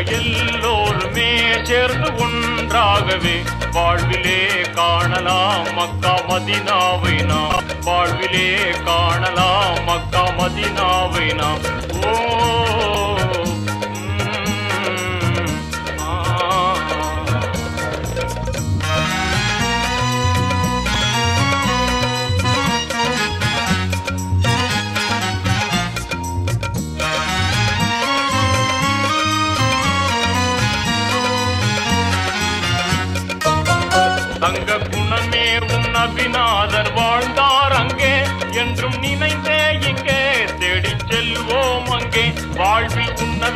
எல்லோருமே சேர்ந்து ஒன்றாகவே வாழ்விலே காணலாம் மக்கா மதீனாவை நாம். வாழ்விலே காணலாம் மக்கா மதீனாவை நாம். ஓ தங்க